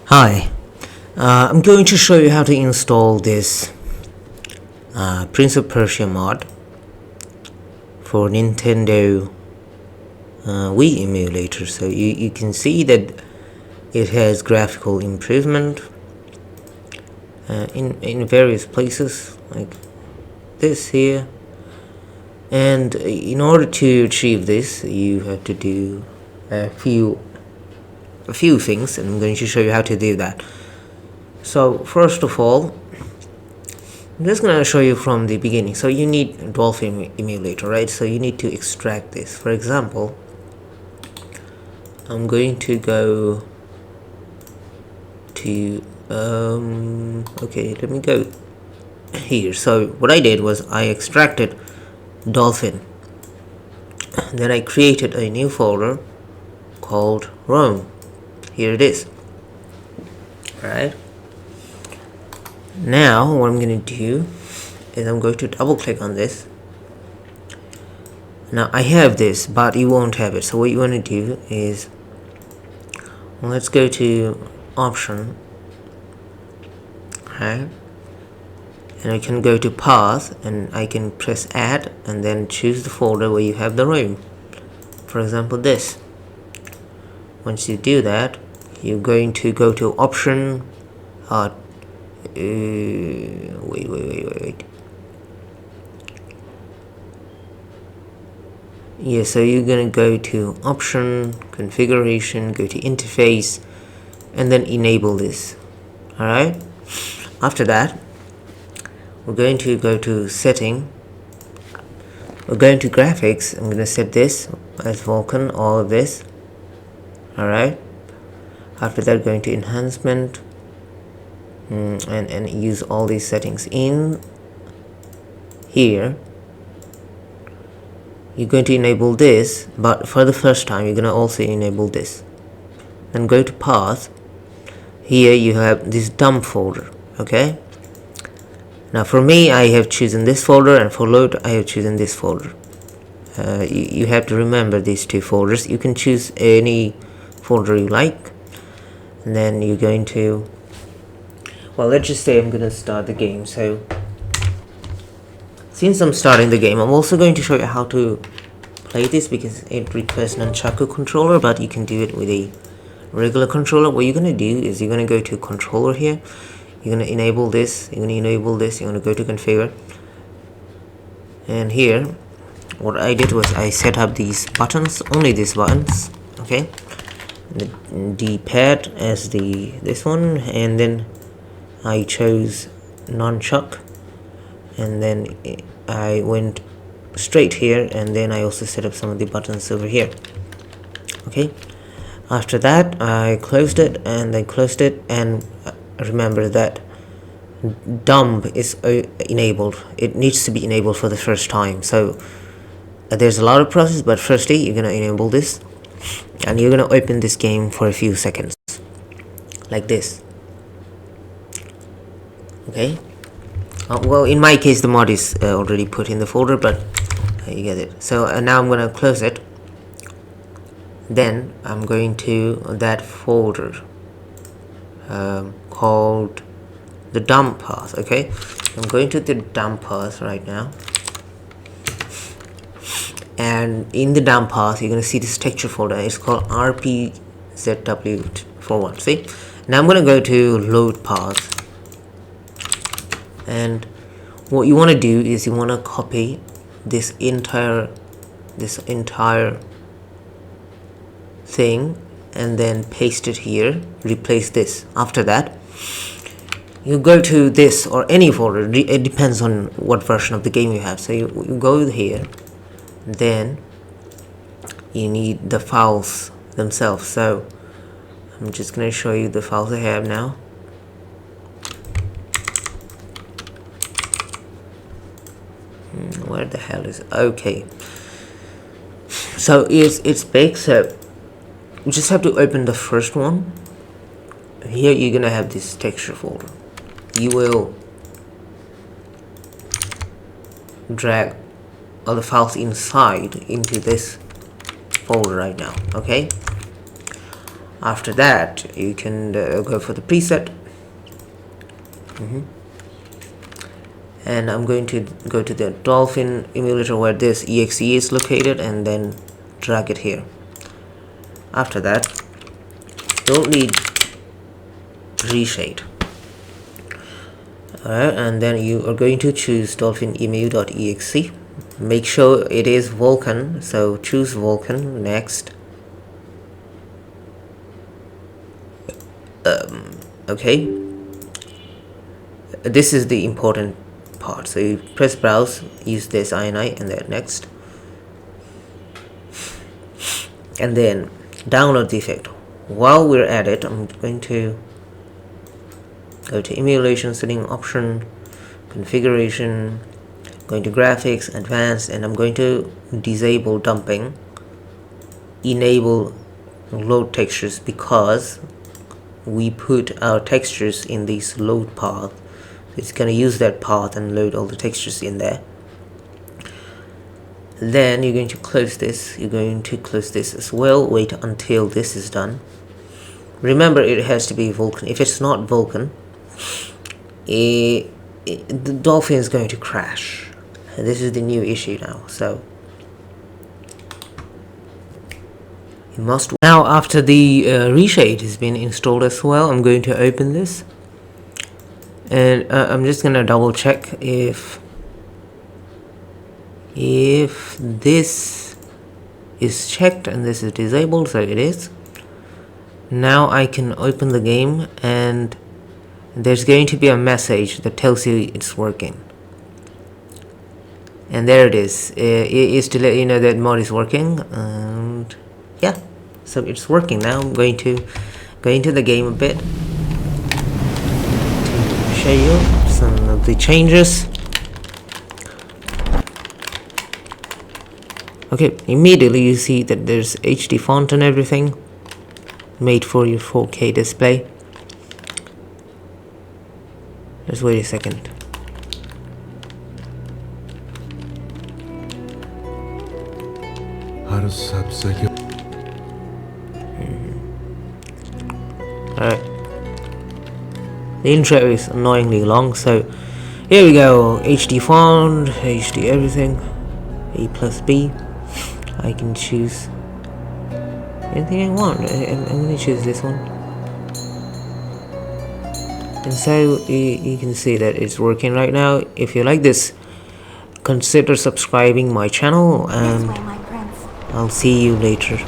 Hi, I'm going to show you how to install this Prince of Persia mod for Nintendo Wii emulator. So you can see that it has graphical improvement in various places like this here, and in order to achieve this you have to do a few things, and I'm going to show you how to do that. So first of all, I'm just going to show you from the beginning. So you need Dolphin Emulator, right? So you need to extract this. For example, I'm going to go to okay, let me go here. So what I did was I extracted Dolphin, then I created a new folder called Rome. Here it is. Right, now what I'm going to do is I'm going to double click on this. Now I have this, but you won't have it. So what you want to do is, let's go to option, right, and I can go to path and I can press add and then choose the folder where you have the room. For example, this. Once you do that, you're going to go to option wait. Yeah, so you're gonna go to option, configuration, go to interface, and then enable this. Alright, after that we're going to go to setting, we're going to graphics. I'm gonna set this as Vulkan, all of this. Alright, after that going to enhancement, and use all these settings. In here you're going to enable this, but for the first time you're going to also enable this. Then go to path. Here you have this dump folder. Okay, now for me I have chosen this folder, and for load I have chosen this folder. You have to remember these two folders. You can choose any folder you like, and then you're going to, well, let's just say I'm gonna start the game. So since I'm starting the game, I'm also going to show you how to play this, because it requires nunchaku controller, but you can do it with a regular controller. What you're gonna do is you're gonna go to controller here, you're gonna enable this, you're gonna enable this, you're gonna go to configure, and here what I did was I set up these buttons, only these buttons, okay, the D-pad as this one, and then I chose nunchuck, and then I went straight here, and then I also set up some of the buttons over here. Okay, after that I closed it, and then closed it, and remember that dump is enabled. It needs to be enabled for the first time. So there's a lot of process, but firstly you're gonna enable this, and you're gonna open this game for a few seconds like this. Okay, well, in my case the mod is already put in the folder, but you get it. So now I'm gonna close it. Then I'm going to that folder called the dump path. Okay, I'm going to the dump path right now, and in the dump path you're gonna see this texture folder. It's called rpzw41. See, now I'm gonna go to load path, and what you want to do is you want to copy this entire thing and then paste it here, replace this. After that you go to this or any folder, it depends on what version of the game you have. So you go here, then you need the files themselves. So I'm just going to show you the files I have now. Where the hell is it? Okay, so it's big. So you just have to open the first one. Here you're gonna have this texture folder. You will drag all the files inside into this folder right now. Okay, After that, you can go for the preset. And I'm going to go to the Dolphin Emulator where this exe is located, and then drag it here. After that, don't need Reshade. Alright, and then you are going to choose Dolphin Emu.exe. Make sure it is Vulkan, so choose Vulkan next. Okay, this is the important part. So you press browse, use this ini, and then next, and then download the effect. While we're at it, I'm going to go to emulation setting option, configuration, going to graphics, advanced, and I'm going to disable dumping, enable load textures, because we put our textures in this load path. It's going to use that path and load all the textures in there. Then you're going to close this. You're going to close this as well. Wait until this is done. Remember, it has to be Vulkan. If it's not Vulkan, the Dolphin is going to crash. And this is the new issue now. So you must. Now, after the Reshade has been installed as well, I'm going to open this. And I'm just gonna double check if this is checked and this is disabled. So it is. Now I can open the game, and there's going to be a message that tells you it's working. And there it is. It is to let you know that mod is working, and yeah, so it's working now. I'm going to go into the game a bit. Show you some of the changes. Okay, immediately you see that there's HD font and everything made for your 4K display. Just wait a second. Alright. The intro is annoyingly long, so here we go. HD font, HD everything, A+B. I can choose anything I want. I'm going to choose this one. And so you can see that it's working right now. If you like this, consider subscribing my channel, and I'll see you later.